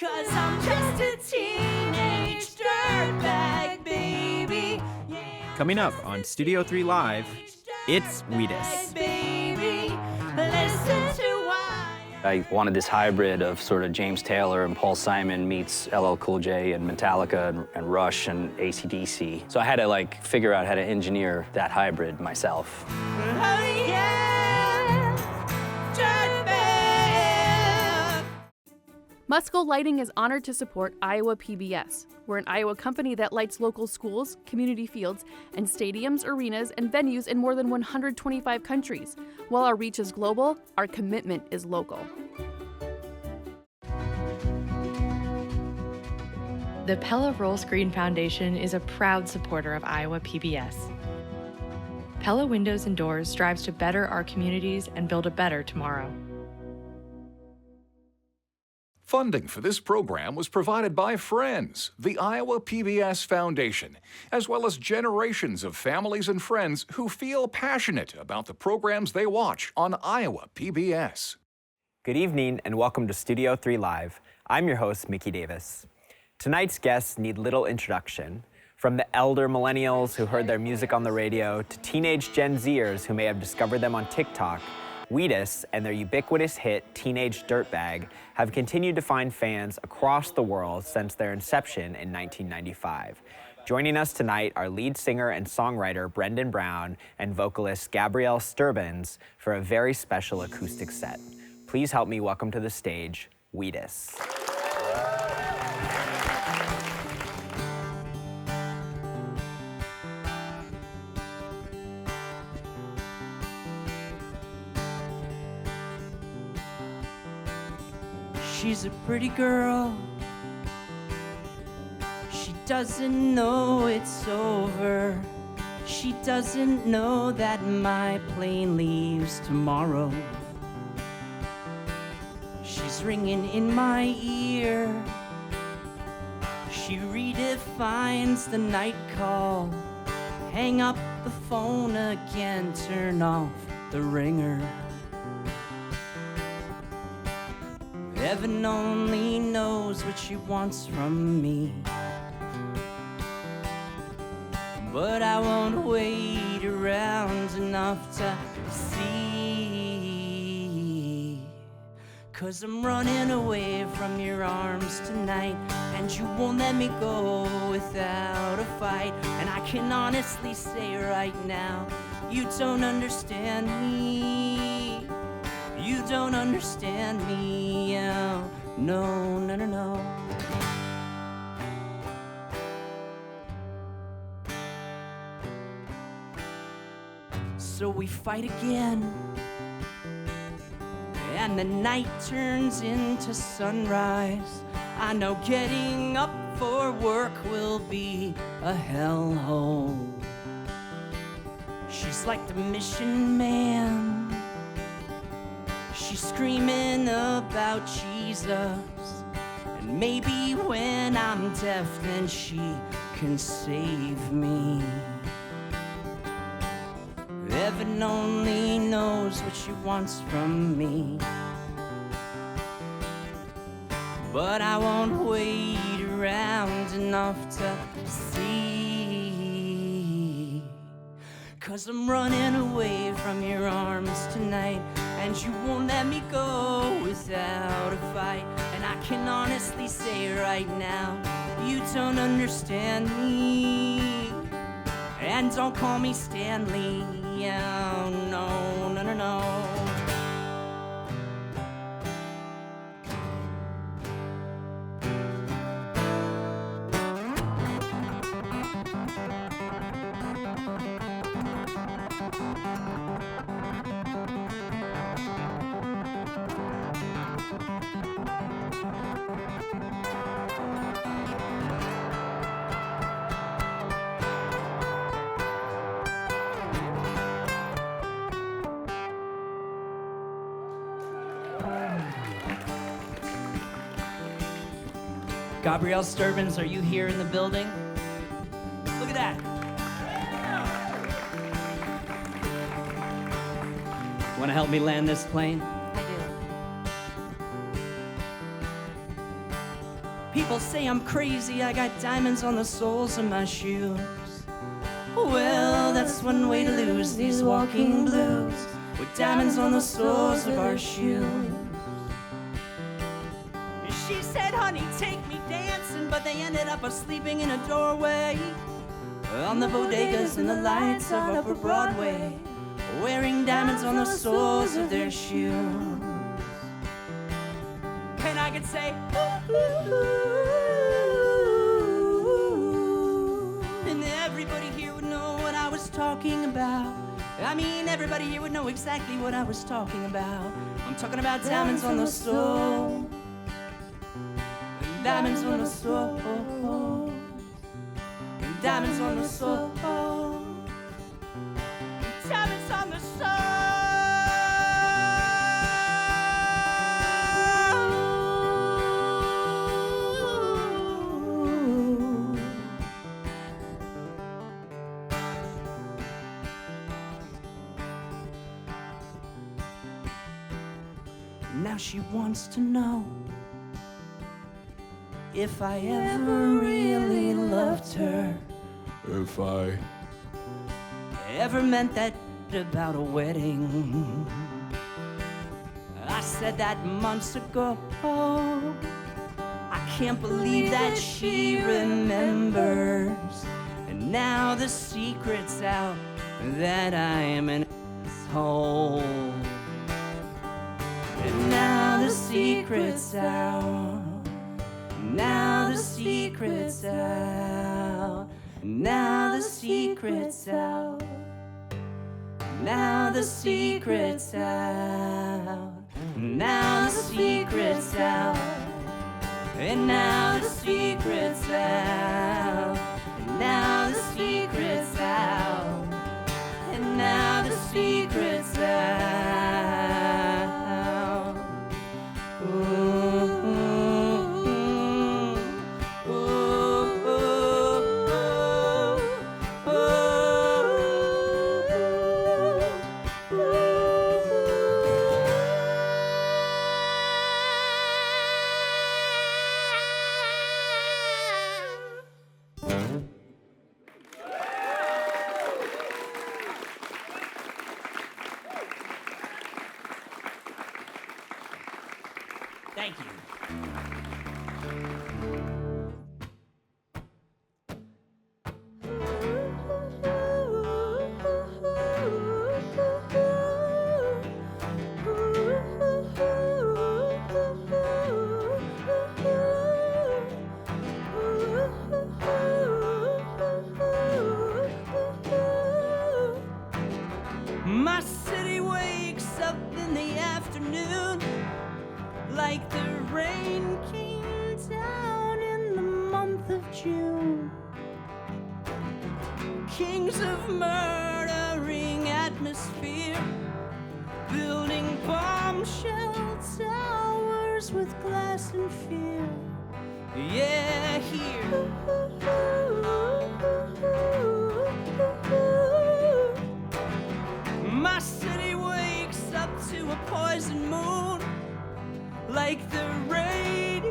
'cause I'm just a teenage dirtbag, baby. Yeah, Coming up on Studio 3 Live, it's Wheatus. Baby, listen to why. I wanted this hybrid of sort of James Taylor and Paul Simon meets LL Cool J and Metallica and Rush and AC/DC. So I had to like figure out how to engineer that hybrid myself. Oh yeah, dirtbag. Musco Lighting is honored to support Iowa PBS. We're an Iowa company that lights local schools, community fields, and stadiums, arenas, and venues in more than 125 countries. While our reach is global, our commitment is local. The Pella Roll Screen Foundation is a proud supporter of Iowa PBS. Pella Windows and Doors strives to better our communities and build a better tomorrow. Funding for this program was provided by Friends, the Iowa PBS Foundation, as well as generations of families and friends who feel passionate about the programs they watch on Iowa PBS. Good evening and welcome to Studio 3 Live. I'm your host, Mickey Davis. Tonight's guests need little introduction. From the elder millennials who heard their music on the radio to teenage Gen Zers who may have discovered them on TikTok, Wheatus and their ubiquitous hit, Teenage Dirtbag, have continued to find fans across the world since their inception in 1995. Joining us tonight are lead singer and songwriter Brendan Brown and vocalist Gabrielle Sterbenz for a very special acoustic set. Please help me welcome to the stage, Wheatus. She's a pretty girl. She doesn't know it's over. She doesn't know that my plane leaves tomorrow. She's ringing in my ear. She redefines the night call. Hang up the phone again, turn off the ringer. Heaven only knows what she wants from me, but I won't wait around enough to see. 'Cause I'm running away from your arms tonight, and you won't let me go without a fight. And I can honestly say right now, you don't understand me. You don't understand me, oh, no, no, no, no. So we fight again, and the night turns into sunrise. I know getting up for work will be a hellhole. She's like the mission man. She's screaming about Jesus, and maybe when I'm deaf then she can save me. Heaven only knows what she wants from me, but I won't wait around enough to see. 'Cause I'm running away from your arms tonight, and you won't let me go without a fight. And I can honestly say right now, you don't understand me. And don't call me Stanley, oh, no, no, no, no. Gabrielle Sterbenz, are you here in the building? Look at that. Want to help me land this plane? I do. People say I'm crazy, I got diamonds on the soles of my shoes. Well, that's one way to lose these walking blues, with diamonds on the soles of our shoes. She said, honey, take me dancing, but they ended up sleeping in a doorway on the bodegas and the lights of Upper Broadway, wearing diamonds on the soles of their shoes. And I could say, ooh, and everybody here would know what I was talking about. I mean, everybody here would know exactly what I was talking about. I'm talking about diamonds on the sole, diamonds on the sole, diamonds on the sole, diamonds on the sole. Now she wants to know if I ever really loved her, If I ever meant that about a wedding. I said that months ago. I can't believe that she remembers. And now the secret's out that I am an asshole. And now the secret's out. Now the secret's out. Now the secret's out. Now the secret's out. Now the secret's out. And now the secret's out. And now the secret's out. And now the secret's out. Ooh. Thank you. My city wakes up in the afternoon like the rain came down in the month of June. Kings of murdering atmosphere, building bombshell towers with glass and fear. Yeah, here. My city wakes up to a poison moon, like the radio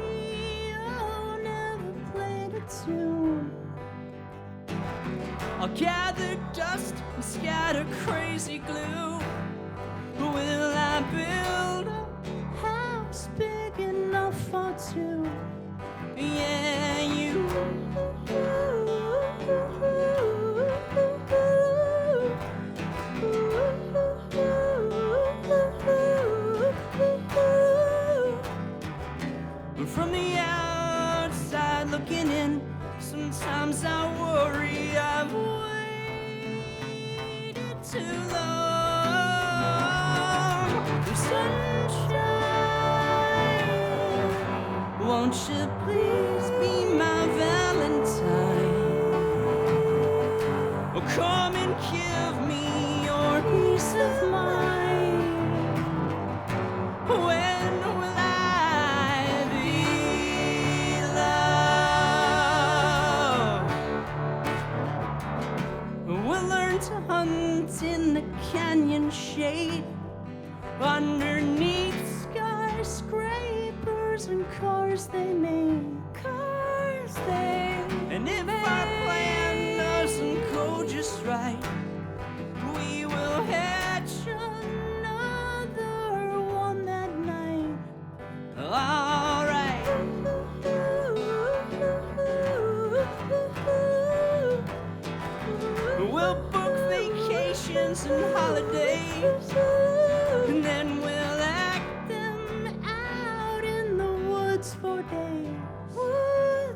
never played a tune. I'll gather dust and scatter crazy glue. Will I build a house big enough for two? Yeah, you. From the outside looking in, sometimes I worry I've waited too long. Sunshine, won't you please be my Valentine? Oh, come and give me your peace of mind. When will I be loved? We'll learn to hunt in the canyon shade, underneath skyscrapers and cars they made.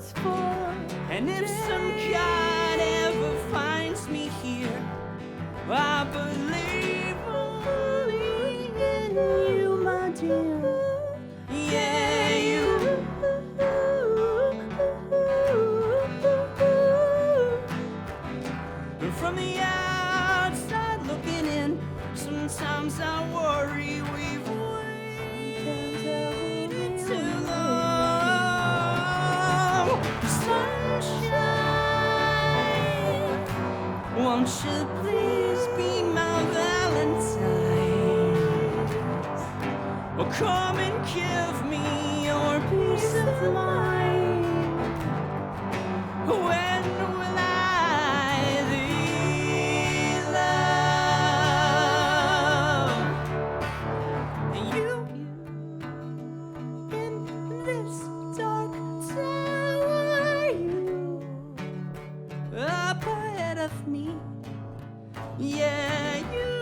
it's for. And if some God ever finds me here, I believe only in you, my dear. Yeah, you. From the outside looking in, sometimes I worry we've waited too long. Sunshine, won't you please be my Valentine? Or come and give me your peace of mind. When will I thee love? You in this dark tower, you up ahead of me. Yeah, you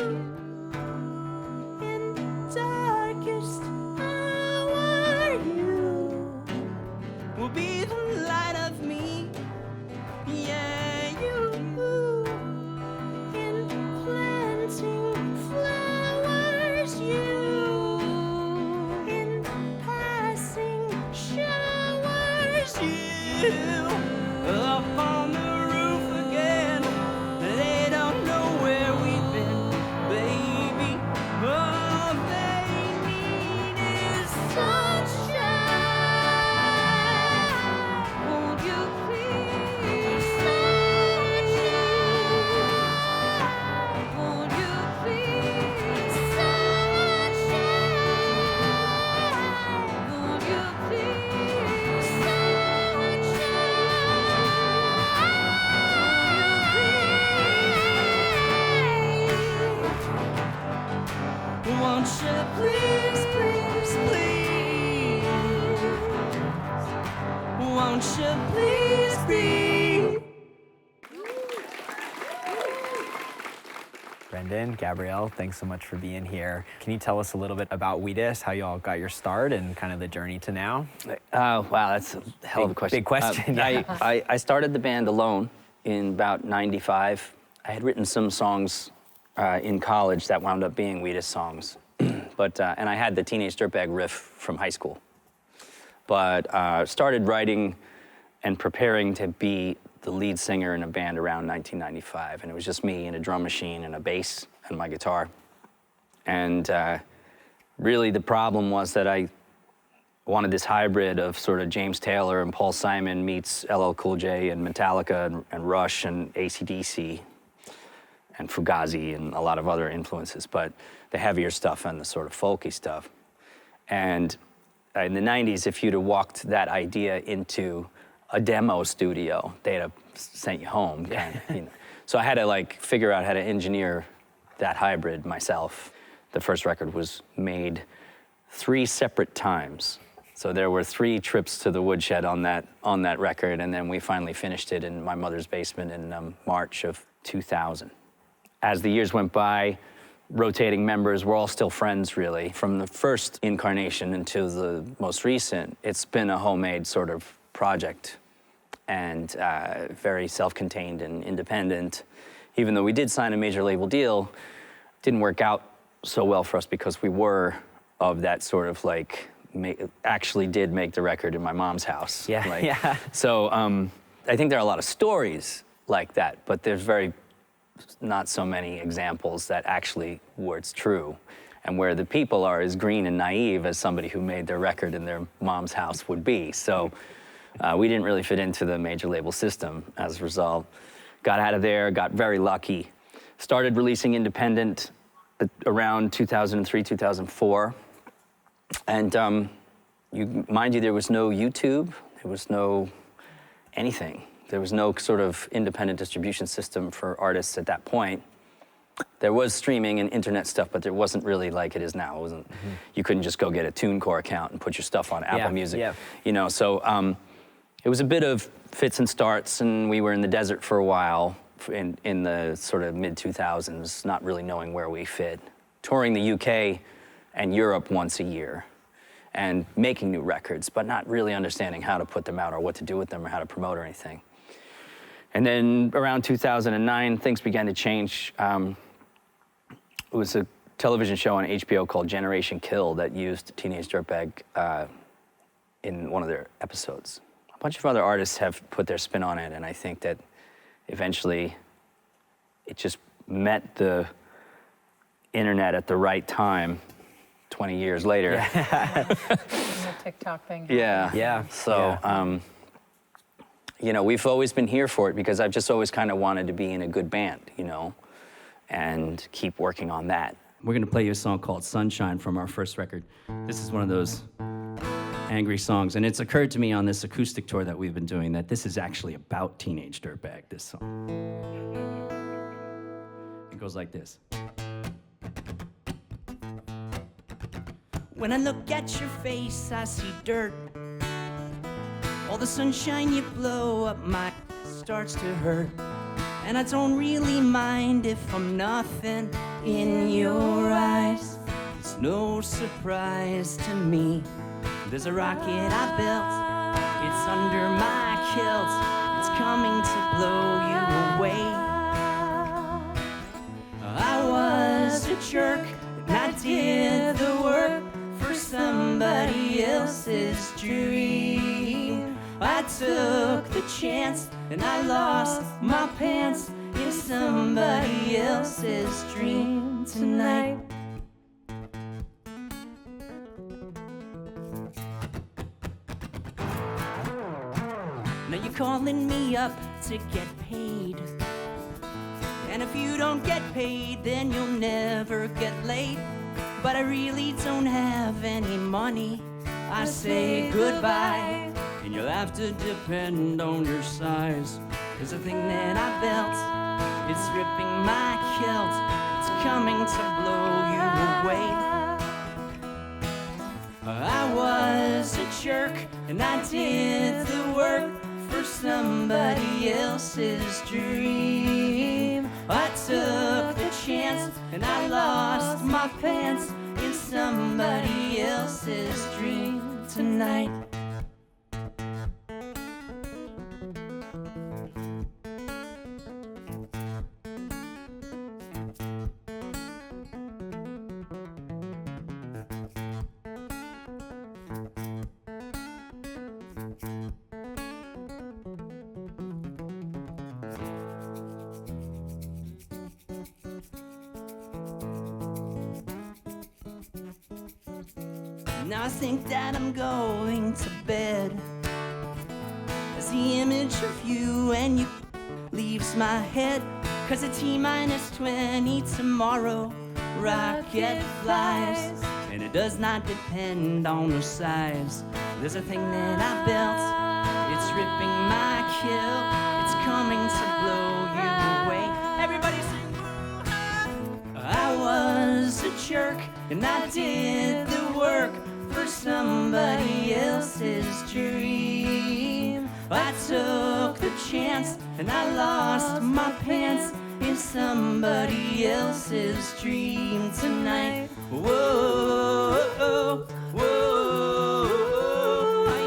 in darkest hour, you will be the light of me. Yeah, you in planting flowers, you in passing showers, you up on the roof again. They don't know where we've been, baby. All they need is sunshine. Won't you please, sunshine? Won't you please, sunshine? Won't you please, sunshine? Won't you please, please, please? Won't you please be? Brendan, Gabrielle, thanks so much for being here. Can you tell us a little bit about Wheatus, how you all got your start and kind of the journey to now? Wow, that's a hell of a question. Big question, yeah. I started the band alone in about '95. I had written some songs in college that wound up being Wheatus songs. And I had the Teenage Dirtbag riff from high school. But started writing and preparing to be the lead singer in a band around 1995. And it was just me and a drum machine and a bass and my guitar. And really the problem was that I wanted this hybrid of sort of James Taylor and Paul Simon meets LL Cool J and Metallica and Rush and AC/DC and Fugazi and a lot of other influences, but the heavier stuff and the sort of folky stuff. And in the 90s, if you'd have walked that idea into a demo studio, they'd have sent you home. Kind of, you know. So I had to like figure out how to engineer that hybrid myself. The first record was made 3 separate times. So there were 3 trips to the woodshed on that record, and then we finally finished it in my mother's basement in March of 2000. As the years went by, rotating members, we're all still friends, really. From the first incarnation into the most recent, it's been a homemade sort of project and very self-contained and independent. Even though we did sign a major label deal, it didn't work out so well for us because we were of that sort of like, actually did make the record in my mom's house. Yeah, like, yeah. So I think there are a lot of stories like that, but there's not so many examples that actually where it's true and where the people are as green and naive as somebody who made their record in their mom's house would be. So we didn't really fit into the major label system as a result. Got out of there, got very lucky. Started releasing independent around 2003, 2004. And mind you, there was no YouTube, there was no anything. There was no sort of independent distribution system for artists at that point. There was streaming and internet stuff, but there wasn't really like it is now. It wasn't. You couldn't just go get a TuneCore account and put your stuff on Apple Music. Yeah. You know, so it was a bit of fits and starts, and we were in the desert for a while in the sort of mid-2000s, not really knowing where we fit. Touring the UK and Europe once a year. and making new records, but not really understanding how to put them out or what to do with them or how to promote or anything. And then around 2009, things began to change. It was a television show on HBO called Generation Kill that used Teenage Dirtbag in one of their episodes. A bunch of other artists have put their spin on it, and I think that eventually it just met the internet at the right time 20 years later. The TikTok thing. Yeah. So, you know, we've always been here for it because I've just always kind of wanted to be in a good band, you know, and keep working on that. We're gonna play you a song called Sunshine from our first record. This is one of those angry songs, and it's occurred to me on this acoustic tour that we've been doing that this is actually about Teenage Dirtbag, this song. It goes like this. When I look at your face, I see dirt. All the sunshine you blow up my starts to hurt. And I don't really mind if I'm nothing in your eyes. It's no surprise to me. There's a rocket I built. It's under my kilt. It's coming to blow you away. I was a jerk and I did the work for somebody else's dream. I took the chance and I lost my pants in somebody else's dream tonight. Now you're calling me up to get paid, and if you don't get paid, then you'll never get laid. But I really don't have any money. I say goodbye, and you'll have to depend on your size. 'Cause the thing that I built, it's ripping my kilt. It's coming to blow you away. I was a jerk, and I did the work for somebody else's dream. I took the chance and I lost my pants in somebody else's dream tonight. Now I think that I'm going to bed as the image of you and you leaves my head. 'Cause at T-20 tomorrow, rocket flies, and it does not depend on the size. There's a thing that I built, it's ripping my kill, it's coming to blow you away. Everybody sing. I was a jerk and I did the work for somebody else's dream. I took the chance and I lost my pants in somebody else's dream tonight. Whoa, whoa, whoa,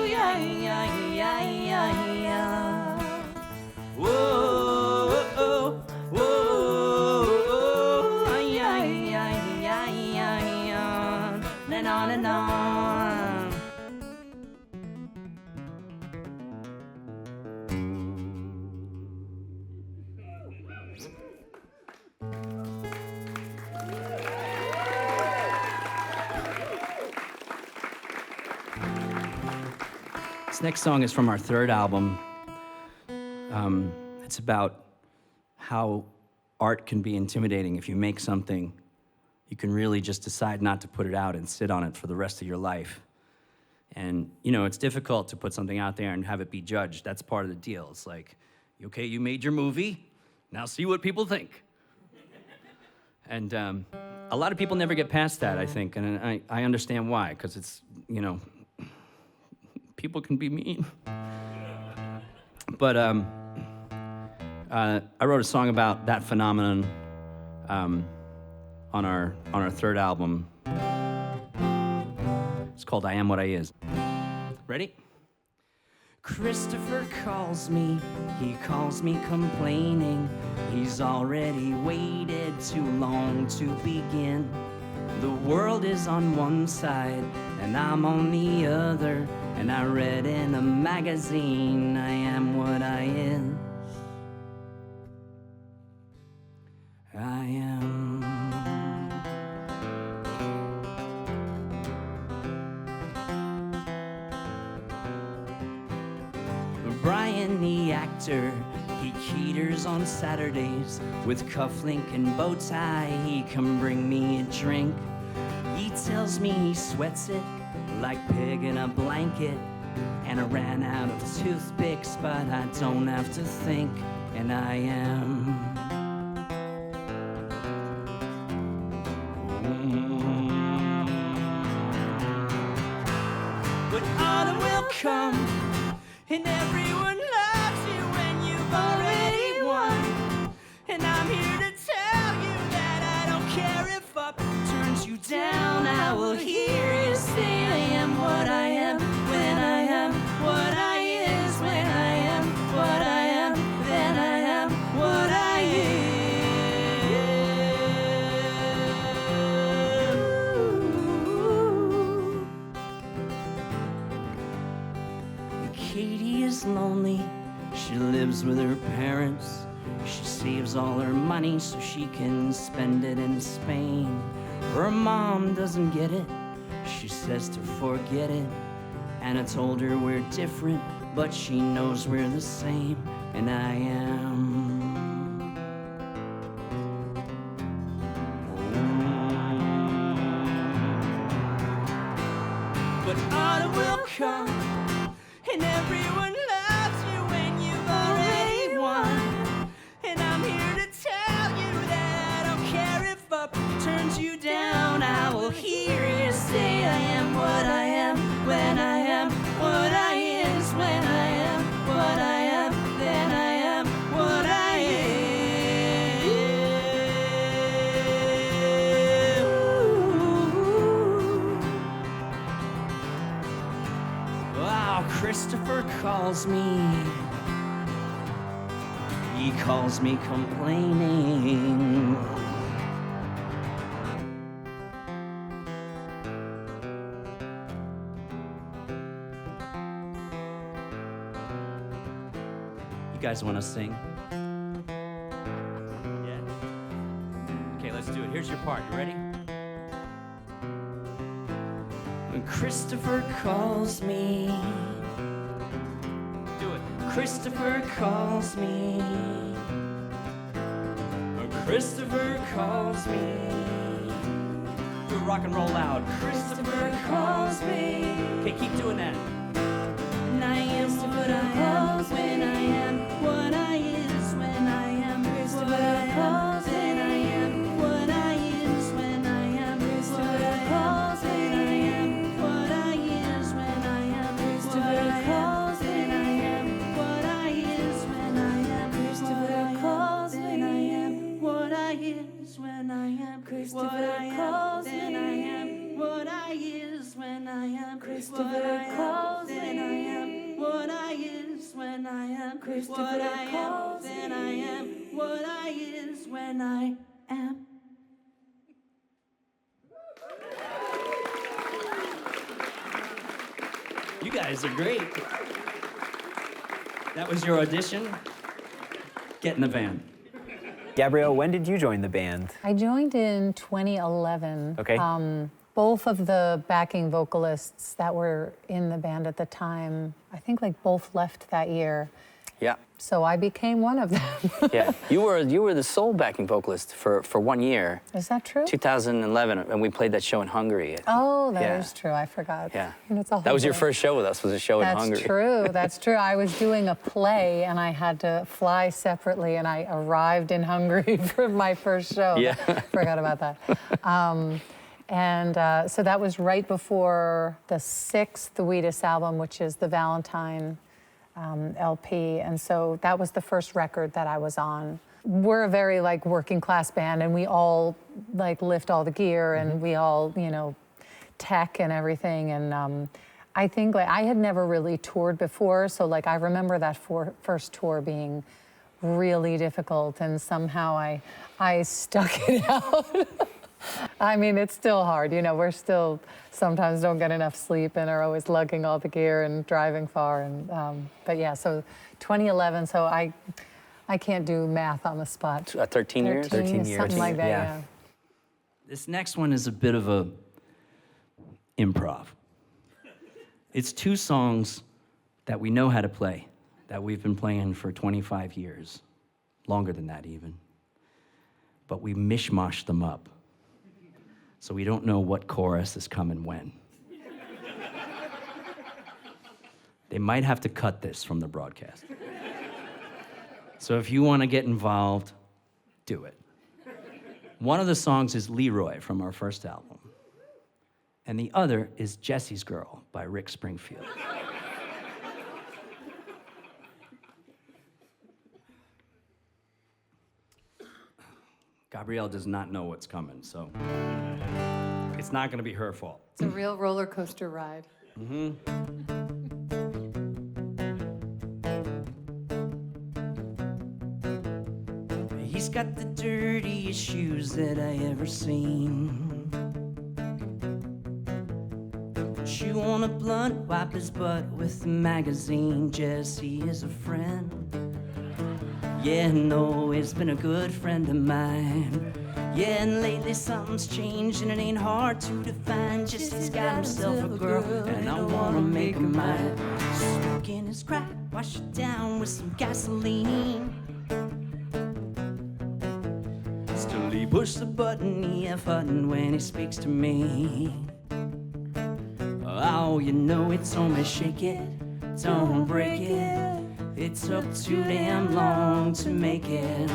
yeah, yeah, yeah, yeah, yeah. Whoa, whoa, whoa, yeah, yeah, yeah, yeah, yeah. And on and on. This next song is from our third album. It's about how art can be intimidating. If you make something, you can really just decide not to put it out and sit on it for the rest of your life. And, you know, it's difficult to put something out there and have it be judged. That's part of the deal. It's like, okay, you made your movie, now see what people think. And a lot of people never get past that, I think, and I understand why, because it's, you know, people can be mean. But I wrote a song about that phenomenon on our third album. It's called called I Am What I Is. Ready? Christopher calls me, he calls me complaining. He's already waited too long to begin. The world is on one side and I'm on the other. And I read in a magazine, I am what I is. I am. Brian the actor, he caters on Saturdays. With cufflink and bow tie, he can bring me a drink. He tells me he sweats it like pig in a blanket. And I ran out of toothpicks, but I don't have to think. And I am. But autumn will come, and everyone loves you when you've already won. And I'm here to tell you that I don't care if up turns you down. I will hear you say I am what I am when I am what I is. When I am what I am, then I am what I am. Katie is lonely, she lives with her parents. She saves all her money so she can spend it in Spain. Her mom doesn't get it, she says to forget it. And I told her we're different, but she knows we're the same. And I am. But autumn will come, and everyone loves you when you've already won. And I'm here to tell you that I don't care if up turns you down. I will hear you say I am what I am when I am what I is. When I am what I am, then I am what I am. Wow, Christopher calls me. He calls me complaining. You guys want to sing? Yeah. Okay, let's do it. Here's your part. You ready? When Christopher calls me. Do it. Christopher calls me. When Christopher calls me. Do rock and roll loud. Christopher calls me. Okay, keep doing that. And I am what I am when I am what I is. When I am Christopher calls, then I am what I is. When I am Christopher calls, then I am what I is. When I am Christopher calls, then I am what I is. When I am Christopher calls, then I am what I is. When I am Christopher calls, then I am what I is. When I am Christopher calls, then I am what I is. When I am Christopher calls, then I am what I is. When I am. You guys are great. That was your audition. Get in the van. Gabrielle, when did you join the band? I joined in 2011. Okay. Both of the backing vocalists that were in the band at the time, I think like both left that year. Yeah. So I became one of them. Yeah. You were the sole backing vocalist for 1 year. Is that true? 2011, and we played that show in Hungary. Oh, that Yeah. is true. I forgot. Yeah. And it's all That was your good. first show with us, was a show in Hungary. That's true. That's true. I was doing a play and I had to fly separately, and I arrived in Hungary for my first show. Yeah. Forgot about that. So that was right before the 6th Wheatus album, which is the Valentine LP. And so that was the first record that I was on. We're a very like working class band, and we all like lift all the gear, and we all, you know, tech and everything. And I think like I had never really toured before, so like I remember that first tour being really difficult, and somehow I stuck it out. I mean, it's still hard, you know, we're still sometimes don't get enough sleep and are always lugging all the gear and driving far. And but yeah, so 2011, so I can't do math on the spot. 13 years? 13 years. Something like that, Yeah. yeah. This next one is a bit of a improv. It's two songs that we know how to play, that we've been playing for 25 years, longer than that even. But we mishmash them up, so we don't know what chorus is coming when. They might have to cut this from the broadcast. So if you want to get involved, do it. One of the songs is Leroy from our first album, and the other is Jesse's Girl by Rick Springfield. Gabrielle does not know what's coming, so it's not going to be her fault. It's a real roller coaster ride. He's got the dirtiest shoes that I ever seen. Chew on a blunt, wipe his butt with a magazine. Jesse is a friend. Yeah, no, it's been a good friend of mine. Yeah, and lately something's changed and it ain't hard to define. Jesse's got himself a girl and I wanna make her mine. Smoking his crack, wash it down with some gasoline. Still he push the button, the F button when he speaks to me. Oh, you know he told me shake it, don't break it. It took too damn long to make it.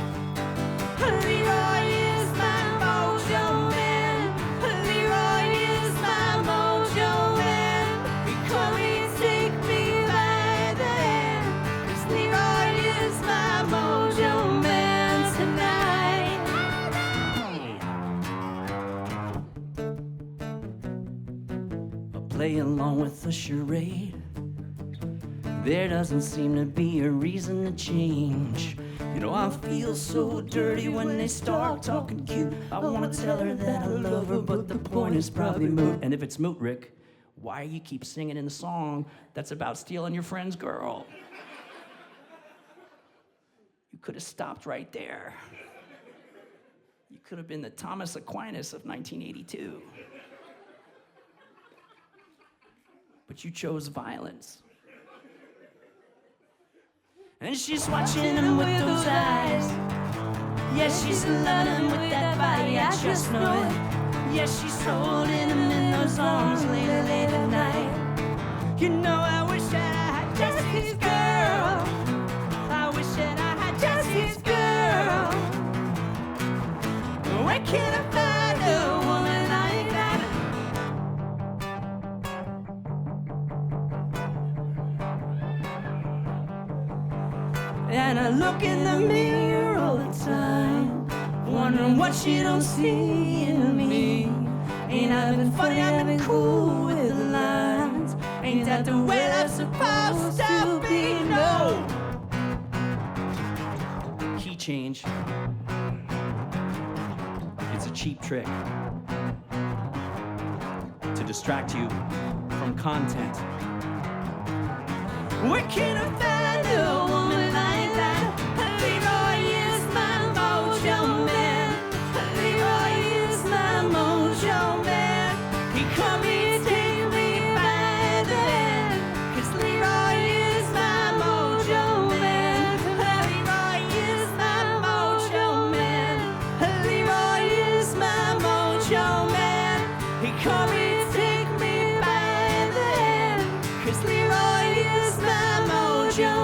Leroy is my mojo man. Leroy is my mojo man. He come and take me by the hand. 'Cause Leroy is my mojo man tonight. I'll play along with the charade. There doesn't seem to be a reason to change. You know, I feel so dirty when they start talking cute. I wanna tell her that I love her, but the point is probably moot. And if it's moot, Rick, why you keep singing in the song that's about stealing your friend's girl? You could have stopped right there. You could have been the Thomas Aquinas of 1982. But you chose violence. And she's watching him with those eyes. Yeah, she's loving him with that body, I just know it. Yeah, she's holding him in those arms late at night. You know, I wish that I had Jesse's girl. I wish that I had Jesse's girl. Where can I find a woman like that? And I look in the mirror all the time, wondering what she don't see in me. Ain't I been funny, I've been cool with the lines. Ain't that the way that's supposed to be? No. Key change. It's a cheap trick to distract you from content. Where can I find a woman like that? Leroy is my mojo man. Leroy is my mojo man. He come and take me by the hand. 'Cause Leroy is my mojo man. Leroy is my mojo man. Leroy is my mojo man. He come and take me by the hand. 'Cause Leroy is my mojo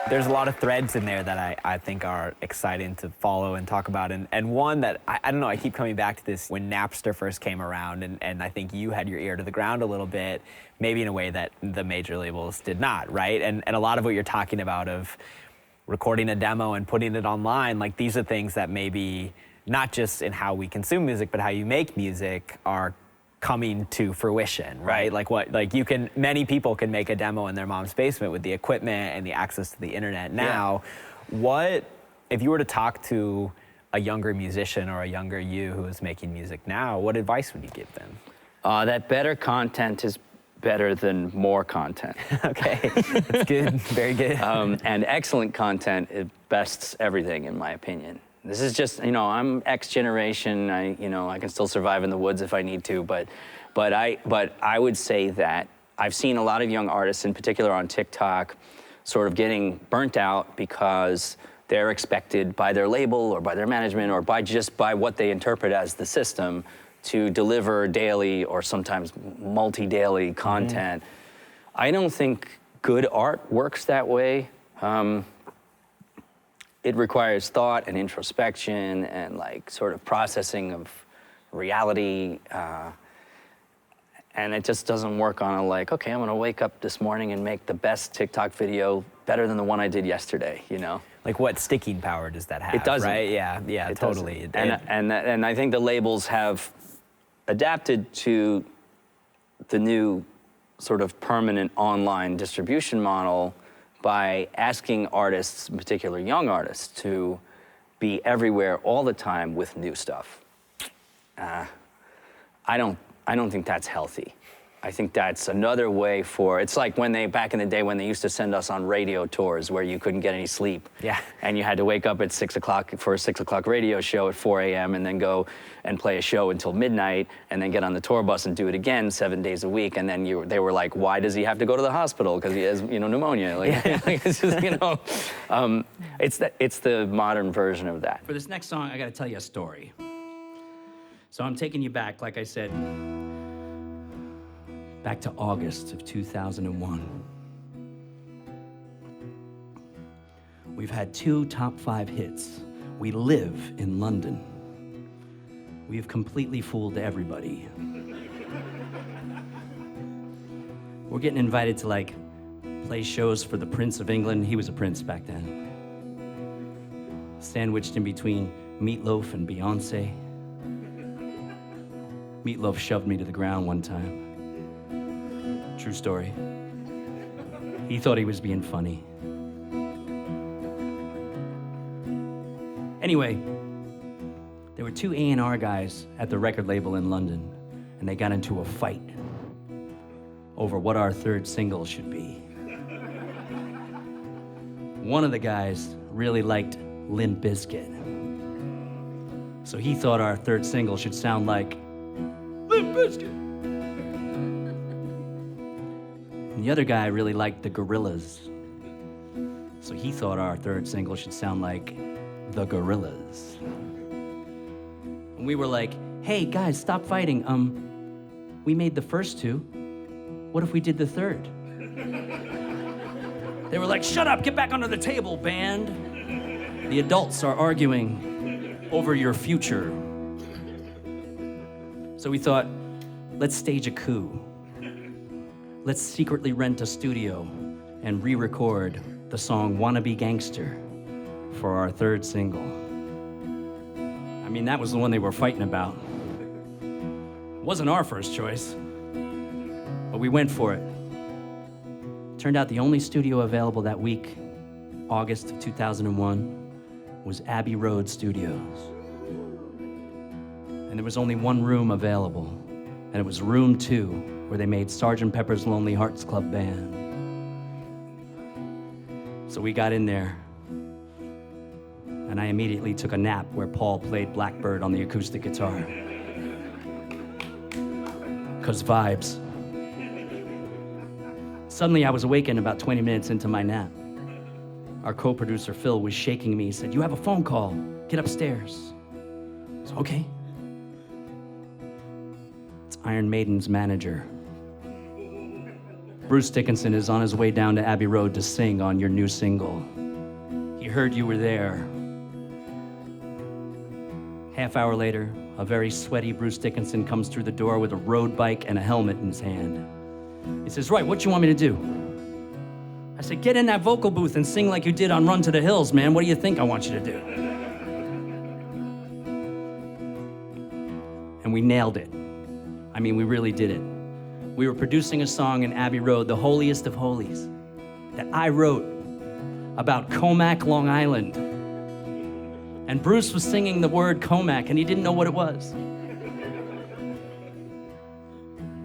There's a lot of threads in there that I think are exciting to follow and talk about. And one that, I don't know, I keep coming back to this when Napster first came around, and I think you had your ear to the ground a little bit, maybe in a way that the major labels did not, right? And a lot of what you're talking about of recording a demo and putting it online, like these are things that maybe not just in how we consume music, but how you make music are coming to fruition, right? Many people can make a demo in their mom's basement with the equipment and the access to the internet now. Yeah. If you were to talk to a younger musician or a younger you who is making music now, what advice would you give them? That better content is better than more content. Okay, that's good, very good. And excellent content, it bests everything, in my opinion. This is just, I'm X generation. I can still survive in the woods if I need to, but I would say that I've seen a lot of young artists, in particular on TikTok, sort of getting burnt out because they're expected by their label or by their management or by what they interpret as the system to deliver daily or sometimes multi-daily content. I don't think good art works that way. It requires thought and introspection and like sort of processing of reality. And it just doesn't work on a like, okay, I'm gonna wake up this morning and make the best TikTok video better than the one I did yesterday, Like what sticking power does that have? It doesn't. Right? Yeah, it totally. And I think the labels have adapted to the new sort of permanent online distribution model by asking artists, in particular young artists, to be everywhere all the time with new stuff. I don't think that's healthy. I think that's another way it's like back in the day when they used to send us on radio tours where you couldn't get any sleep. Yeah. And you had to wake up at 6 o'clock for a 6 o'clock radio show at 4 a.m. and then go and play a show until midnight and then get on the tour bus and do it again 7 days a week. And then they were like, why does he have to go to the hospital? Because he has, pneumonia. It's just, it's the modern version of that. For this next song, I gotta tell you a story. So I'm taking you back, like I said, back to August of 2001. We've had 2 top 5 hits. We live in London. We have completely fooled everybody. We're getting invited to play shows for the Prince of England. He was a prince back then. Sandwiched in between Meatloaf and Beyonce. Meatloaf shoved me to the ground one time. True story. He thought he was being funny. Anyway, there were 2 A&R guys at the record label in London, and they got into a fight over what our 3rd single should be. One of the guys really liked Limp Bizkit, so he thought our 3rd single should sound like Limp Bizkit. And the other guy really liked the Gorillaz, so he thought our 3rd single should sound like the Gorillaz. And we were like, hey guys, stop fighting. We made the first 2. What if we did the 3rd? They were like, shut up, get back under the table, band. The adults are arguing over your future. So we thought, let's stage a coup. Let's secretly rent a studio and re-record the song Wannabe Gangster for our 3rd single. I mean, that was the one they were fighting about. Wasn't our first choice, but we went for it. Turned out the only studio available that week, August of 2001, was Abbey Road Studios. And there was only one room available, and it was room 2, where they made Sgt. Pepper's Lonely Hearts Club Band. So we got in there, and I immediately took a nap where Paul played Blackbird on the acoustic guitar. 'Cause vibes. Suddenly I was awakened about 20 minutes into my nap. Our co-producer Phil was shaking me. He said, you have a phone call, get upstairs. I said, okay. It's Iron Maiden's manager. Bruce Dickinson is on his way down to Abbey Road to sing on your new single. He heard you were there. Half hour later, a very sweaty Bruce Dickinson comes through the door with a road bike and a helmet in his hand. He says, right, what you want me to do? I said, get in that vocal booth and sing like you did on Run to the Hills, man. What do you think I want you to do? And we nailed it. I mean, we really did it. We were producing a song in Abbey Road, the holiest of holies, that I wrote about Comac, Long Island. And Bruce was singing the word Comac, and he didn't know what it was. I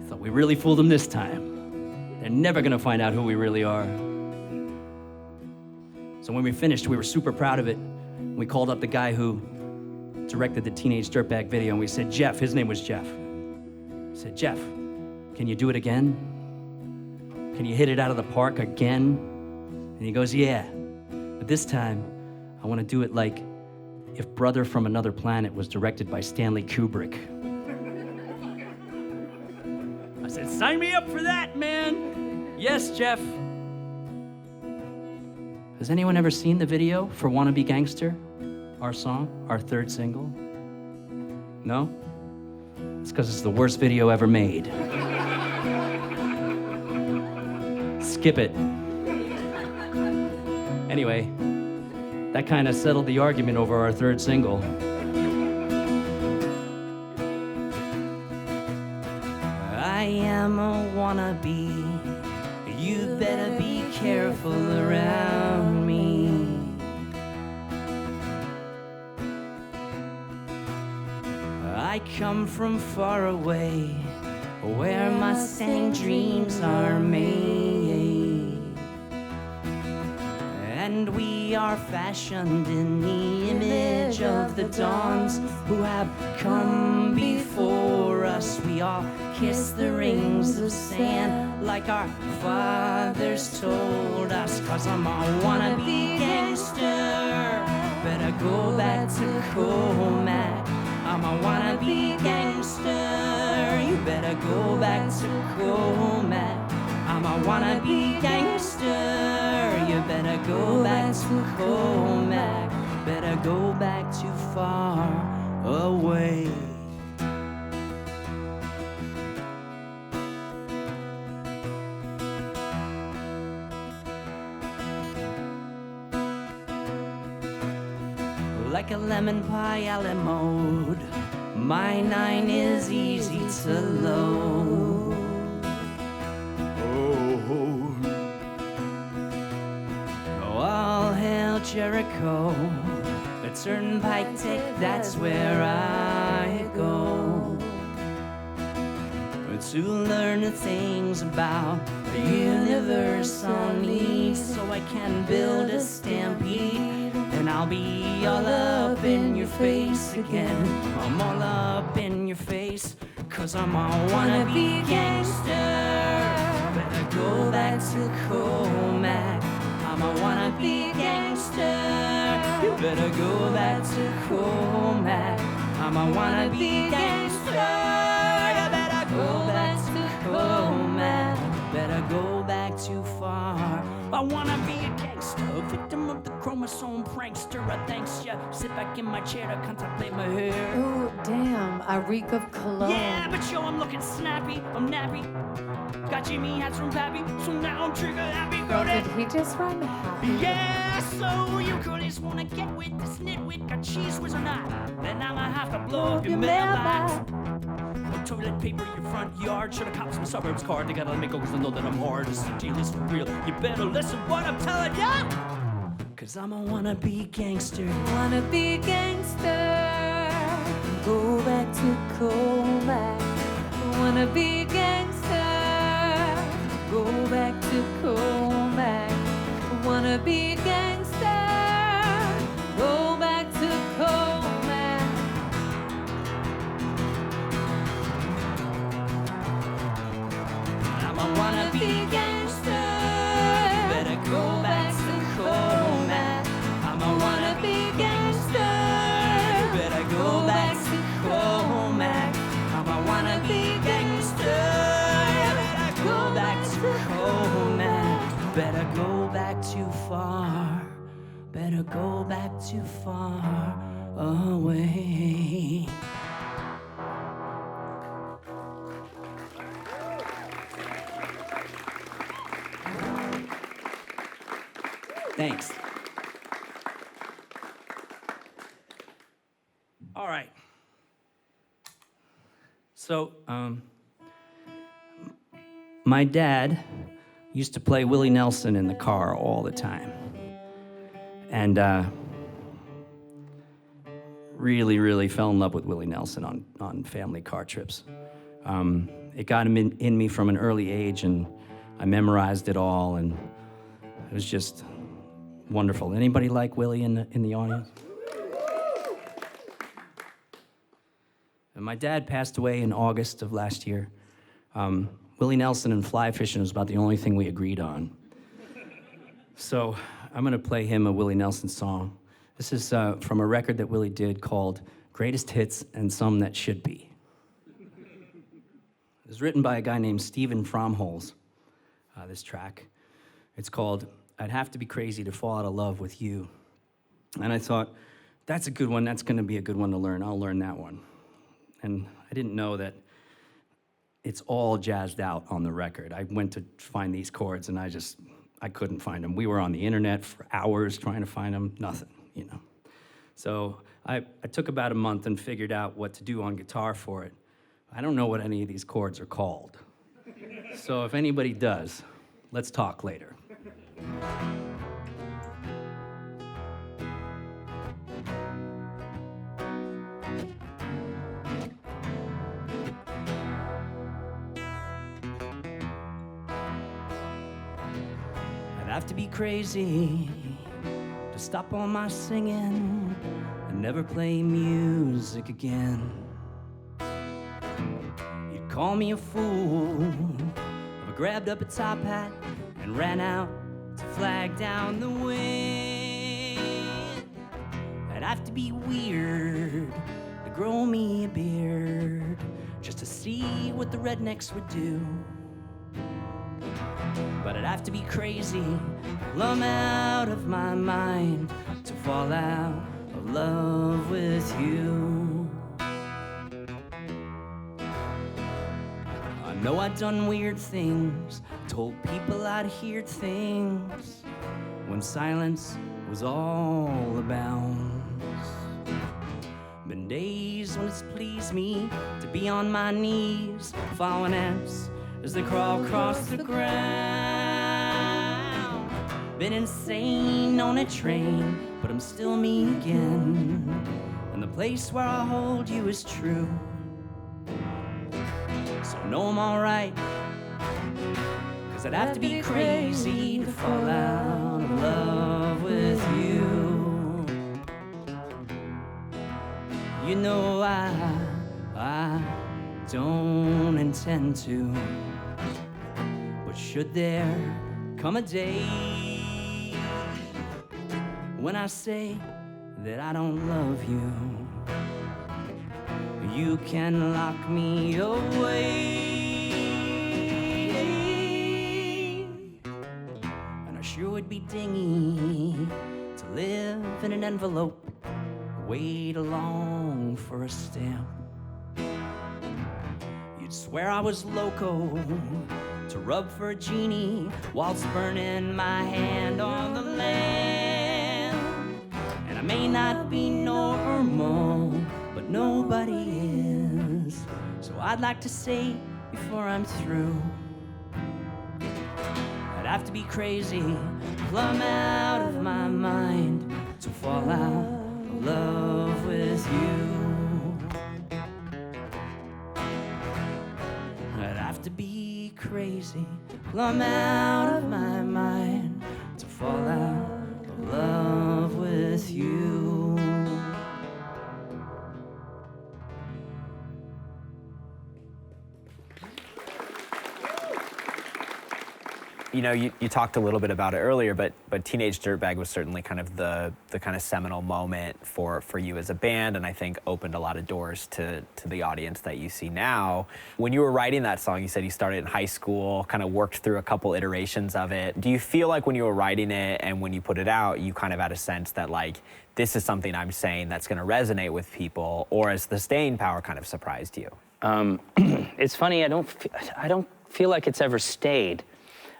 thought, we really fooled him this time. They're never gonna find out who we really are. So when we finished, we were super proud of it. We called up the guy who directed the Teenage Dirtbag video, and we said, Jeff, his name was Jeff. We said, Jeff, can you do it again? Can you hit it out of the park again? And he goes, yeah, but this time, I want to do it like if Brother from Another Planet was directed by Stanley Kubrick. I said, sign me up for that, man. Yes, Jeff. Has anyone ever seen the video for Wanna Be Gangster? Our song, our third single? No? It's because it's the worst video ever made. Skip it. Anyway, that kind of settled the argument over our third single. I am a wannabe. You better be careful around me. I come from far away, where Mustang dreams are made. And we are fashioned in the image of the dawns who have come before us. We all kiss the rings of sand like our fathers told us. 'Cause I'm a wannabe gangster, better go back to Comac. I'm a wannabe gangster, you better go back to Comac. I'm a wannabe gangster, you better go back to Comac. Better go back too far away. Like a lemon pie a la mode, my 9 is easy to load. Oh, all hail Jericho, the turnpike tick, that's where I go. To learn the things about the universe on me, so I can build a stampede. And I'll be all up in your face again. I'm all up in your face, 'cause I'm a wannabe gangster. Better go back to Comac. I'm a wannabe gangster. You better go back to Comac. I'm a wannabe gangster. You better go back to Comac. Better go back too far. I wanna be a gangster, victim of the chromosome prankster. I thanks ya. Sit back in my chair to contemplate my hair. Ooh, damn, I reek of cologne. Yeah, but yo, I'm looking snappy. I'm nappy. Got Jimmy hats from Pappy, so now I'm trigger happy. Go Did he just rhyme happy? yeah, so you girlies wanna get with this nitwit, got cheese whiz or not? Then I'ma have to blow up your mailbox. No toilet paper in your front yard. Should've copped some suburbs card. They gotta make uncles know that I'm hard. This deal is for real. You better listen what I'm telling ya. 'Cause I'm a wannabe gangster. Wannabe gangster. Go back to Comac. Wannabe gangster. Go back to Comac. Wannabe gangster. Go back to Comac. I'm a wannabe gangster. Better go back to Comac. I'm a wannabe gangster. Better go back to Comac. I'm a wannabe gangster. Better go back to Comac. go back too far away. Thanks. All right. So, my dad used to play Willie Nelson in the car all the time. And really fell in love with Willie Nelson on family car trips. It got him in me from an early age, and I memorized it all, and it was just wonderful. Anybody like Willie in the audience? And my dad passed away in August of last year. Willie Nelson and fly fishing was about the only thing we agreed on. So I'm gonna play him a Willie Nelson song. This is from a record that Willie did called Greatest Hits and Some That Should Be. It was written by a guy named Stephen Fromholz, this track. It's called I'd Have to Be Crazy to Fall Out of Love with You. And I thought, that's a good one, that's gonna be a good one to learn, I'll learn that one. And I didn't know that it's all jazzed out on the record. I went to find these chords and I couldn't find them. We were on the internet for hours trying to find them, nothing, you know. So I took about a month and figured out what to do on guitar for it. I don't know what any of these chords are called. So if anybody does, let's talk later. I'd have to be crazy to stop all my singing and never play music again. You'd call me a fool if I grabbed up a top hat and ran out to flag down the wind. I'd have to be weird to grow me a beard just to see what the rednecks would do. But I'd have to be crazy, plumb out of my mind, to fall out of love with you. I know I'd done weird things, told people I'd heard things, when silence was all abound. Been days when it's pleased me to be on my knees, following ants as they crawl across the ground. Been insane on a train, but I'm still me again. And the place where I hold you is true. So I know I'm alright, 'cause I'd have to be crazy to fall out of love with you. You know I don't intend to, but should there come a day when I say that I don't love you, you can lock me away. And I sure would be dingy to live in an envelope, wait along for a stamp. You'd swear I was loco to rub for a genie whilst burning my hand on the lamp. And I may not be normal, but nobody is. So I'd like to say before I'm through, I'd have to be crazy, plumb out of my mind, to fall out of love with you. I'd have to be crazy, plumb out of my mind, to fall out of love with you. You know, you talked a little bit about it earlier, but Teenage Dirtbag was certainly kind of the kind of seminal moment for you as a band, and I think opened a lot of doors to the audience that you see now. When you were writing that song, you said you started in high school, kind of worked through a couple iterations of it. Do you feel like when you were writing it and when you put it out, you kind of had a sense that like, this is something I'm saying that's going to resonate with people, or has the staying power kind of surprised you? It's funny, I don't feel like it's ever stayed.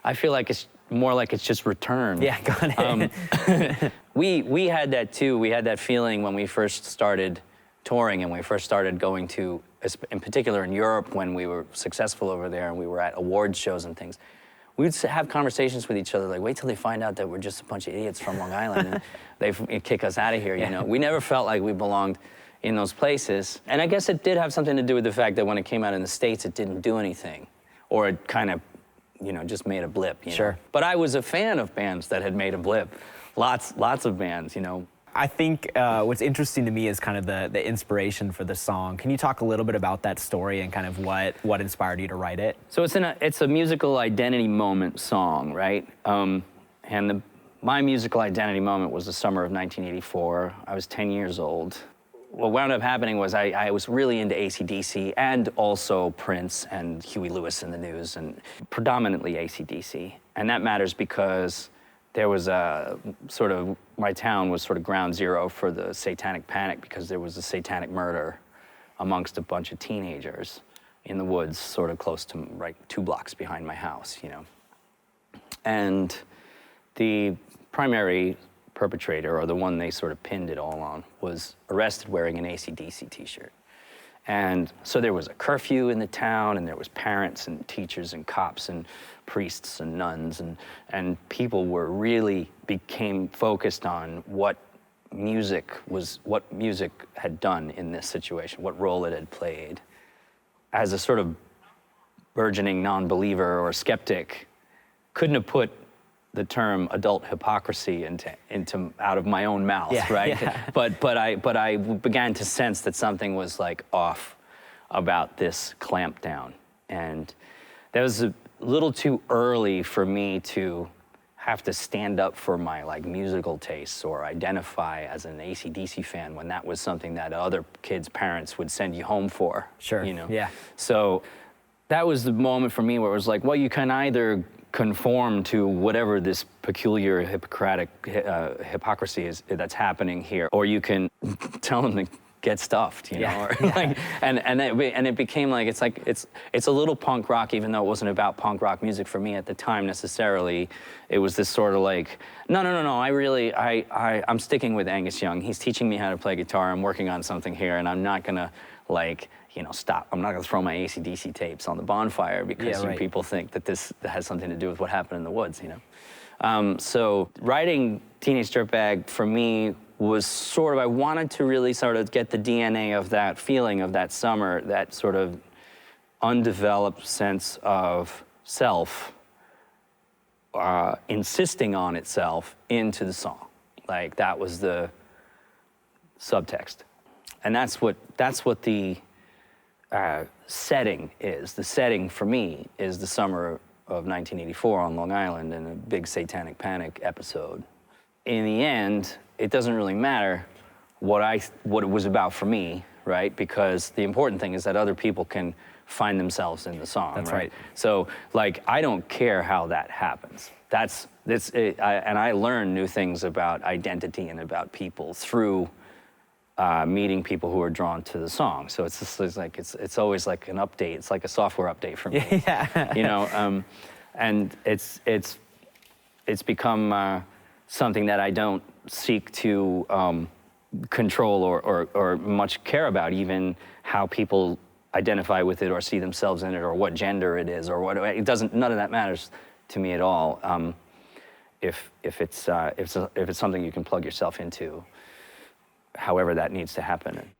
I feel like it's more like it's just returned. Yeah, got it. We had that too. We had that feeling when we first started touring and we first started going to, in particular in Europe, when we were successful over there and we were at awards shows and things. We would have conversations with each other like, wait till they find out that we're just a bunch of idiots from Long Island and they kick us out of here, you know? We never felt like we belonged in those places. And I guess it did have something to do with the fact that when it came out in the States, it didn't do anything. Or it kind of, you know, just made a blip, you know? But I was a fan of bands that had made a blip. Lots of bands, you know? I think what's interesting to me is kind of the inspiration for the song. Can you talk a little bit about that story and kind of what inspired you to write it? So it's a musical identity moment song, right? My musical identity moment was the summer of 1984. I was 10 years old. What wound up happening was I was really into AC/DC and also Prince and Huey Lewis in the News, and predominantly AC/DC. And that matters because there was my town was sort of ground zero for the satanic panic because there was a satanic murder amongst a bunch of teenagers in the woods, sort of close to, right, 2 blocks behind my house, you know. And the primary perpetrator, or the one they sort of pinned it all on, was arrested wearing an AC/DC t-shirt. And so there was a curfew in the town, and there was parents and teachers and cops and priests and nuns, and people were really became focused on what music had done in this situation, what role it had played. As a sort of burgeoning non-believer or skeptic, couldn't have put the term adult hypocrisy into out of my own mouth, right? Yeah. But I began to sense that something was like off about this clampdown, and that was a little too early for me to have to stand up for my like musical tastes or identify as an AC/DC fan when that was something that other kids' parents would send you home for. Sure. You know. Yeah. So that was the moment for me where it was like, well, you can either conform to whatever this peculiar hypocrisy is that's happening here, or you can tell them to get stuffed, you know. Or like, and it became like it's a little punk rock, even though it wasn't about punk rock music for me at the time necessarily. It was this sort of like, no, I'm sticking with Angus Young. He's teaching me how to play guitar. I'm working on something here, and I'm not gonna like, you know, stop. I'm not gonna throw my AC/DC tapes on the bonfire because people think that this has something to do with what happened in the woods, you know. So writing Teenage Dirtbag for me was sort of, I wanted to really sort of get the DNA of that feeling of that summer, that sort of undeveloped sense of self, insisting on itself into the song. Like that was the subtext. And that's what the setting is. The setting for me is the summer of 1984 on Long Island and a big satanic panic episode. In the end, it doesn't really matter what it was about for me, right? Because the important thing is that other people can find themselves in the song. That's right. So, like, I don't care how that happens. And I learn new things about identity and about people through meeting people who are drawn to the song. So it's always like an update. It's like a software update for me. You know, and it's become something that I don't seek to control or much care about, even how people identify with it or see themselves in it or what gender it is or what it doesn't. None of that matters to me at all. If it's something you can plug yourself into, however that needs to happen.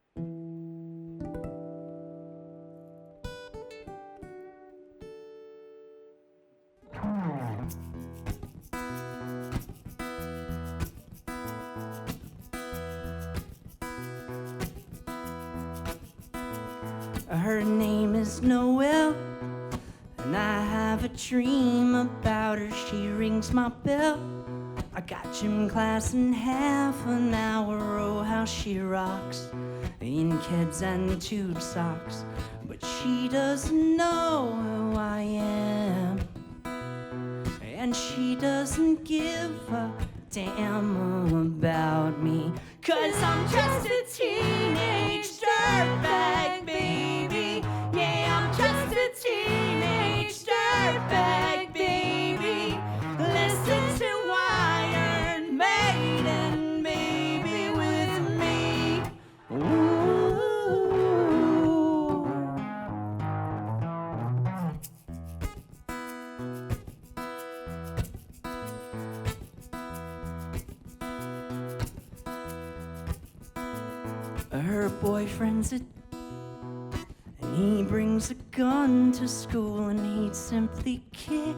Her name is Noelle, And I have a dream about her, she rings my bell. I got gym class in half an hour, oh how she rocks in kids and tube socks. But she doesn't know who I am, and she doesn't give a damn about me, 'cause I'm just a teenage dirtbag, baby. Yeah, I'm just a teenage dirtbag, baby. Listen to Iron Maiden, baby, with me. Ooh. Her boyfriend's and he brings a gun to school, and he'd simply kick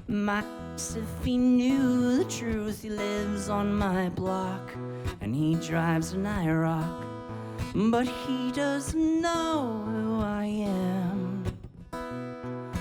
my ass if he knew the truth. He lives on my block and he drives an IROC, but he doesn't know who I am,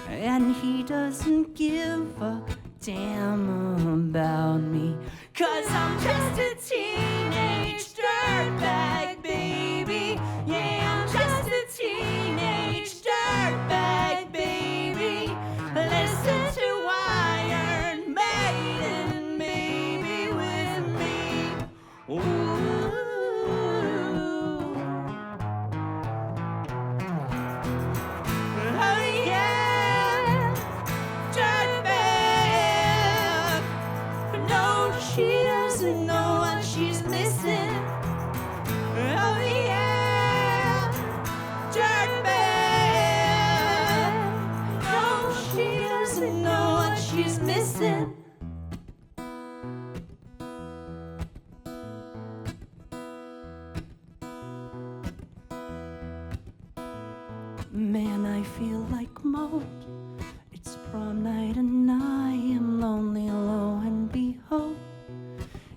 and he doesn't give a damn about me, 'cause I'm just a teenage dirtbag, baby. Yeah, I'm just a teenage dirtbag, baby. Listen to Iron Maiden, baby, with me. Ooh. Oh yeah, dirtbag. No, she doesn't know what she's missing. Oh yeah, dirtbag. No, she doesn't know what she's missing. Man, I feel like mold. It's prom night and I am lonely, lo and behold,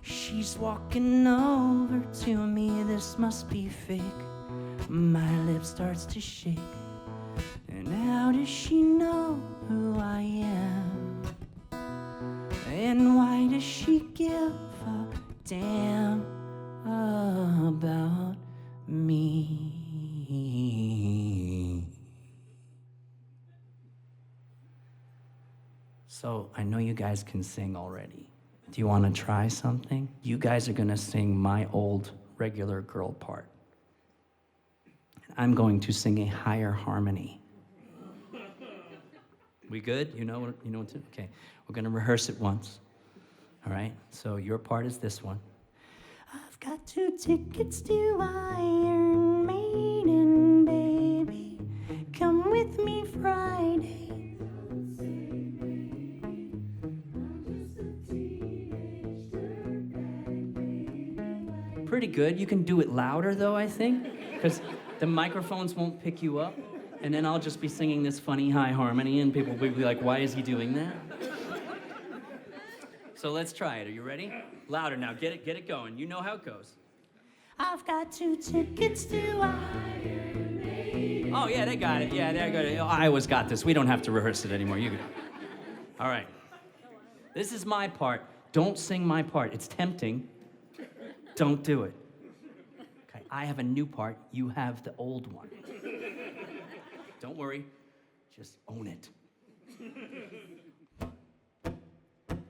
she's walking over to me. This must be fake. My lip starts to shake. And how does she know who I am? And why does she give a damn about me? So I know you guys can sing already. Do you want to try something? You guys are going to sing my old regular girl part. I'm going to sing a higher harmony. We good? You know what to do? Okay. We're going to rehearse it once. All right? So your part is this one. I've got 2 tickets to Iron Maiden, baby. Come with me Friday. Pretty good. You can do it louder, though, I think, because the microphones won't pick you up, and then I'll just be singing this funny high harmony, and people will be like, why is he doing that? So let's try it. Are you ready? Louder now. Get it going. You know how it goes. I've got 2 tickets to Iron Maiden. Oh, yeah, they got it. Yeah, they got it. Iowa's got this. We don't have to rehearse it anymore. You go. All right. This is my part. Don't sing my part. It's tempting. Don't do it. Okay, I have a new part. You have the old one. Don't worry. Just own it.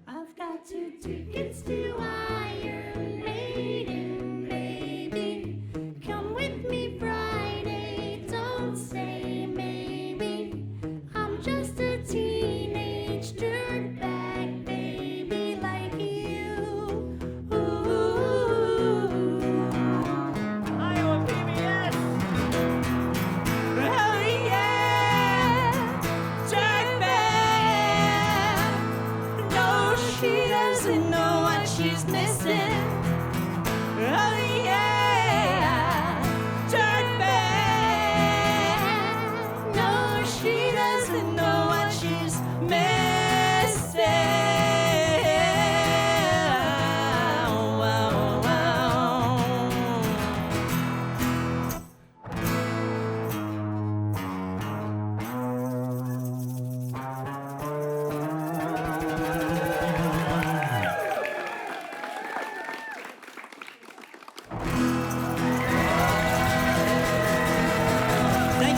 I've got 2 tickets to Iron Maiden, baby. Come with me Friday. Don't say maybe. I'm just a teenage dirtbag, baby, like you. Ooh. Iowa PBS. Oh yeah, dirtbag. No, she doesn't know what she's missing.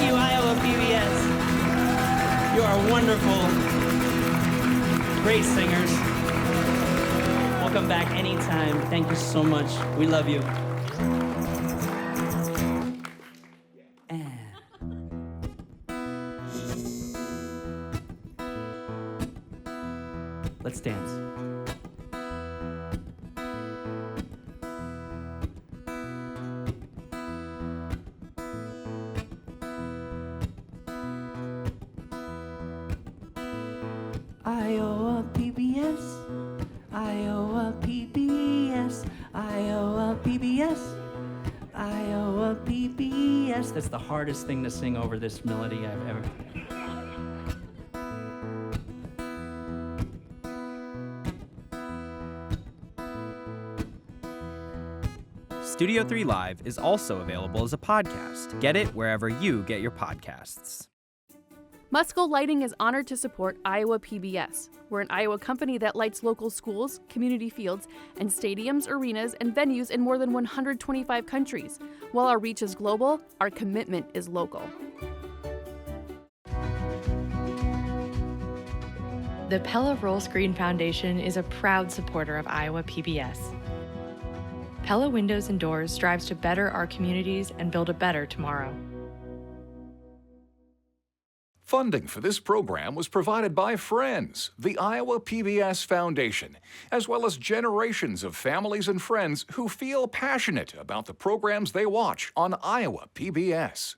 Thank you, Iowa PBS. You are wonderful, great singers. Welcome back anytime. Thank you so much. We love you. Let's dance. Iowa PBS, Iowa PBS, Iowa PBS, Iowa PBS. That's the hardest thing to sing over this melody I've ever. Studio 3 Live is also available as a podcast. Get it wherever you get your podcasts. Musco Lighting is honored to support Iowa PBS. We're an Iowa company that lights local schools, community fields, and stadiums, arenas, and venues in more than 125 countries. While our reach is global, our commitment is local. The Pella Roll Screen Foundation is a proud supporter of Iowa PBS. Pella Windows and Doors strives to better our communities and build a better tomorrow. Funding for this program was provided by Friends, the Iowa PBS Foundation, as well as generations of families and friends who feel passionate about the programs they watch on Iowa PBS.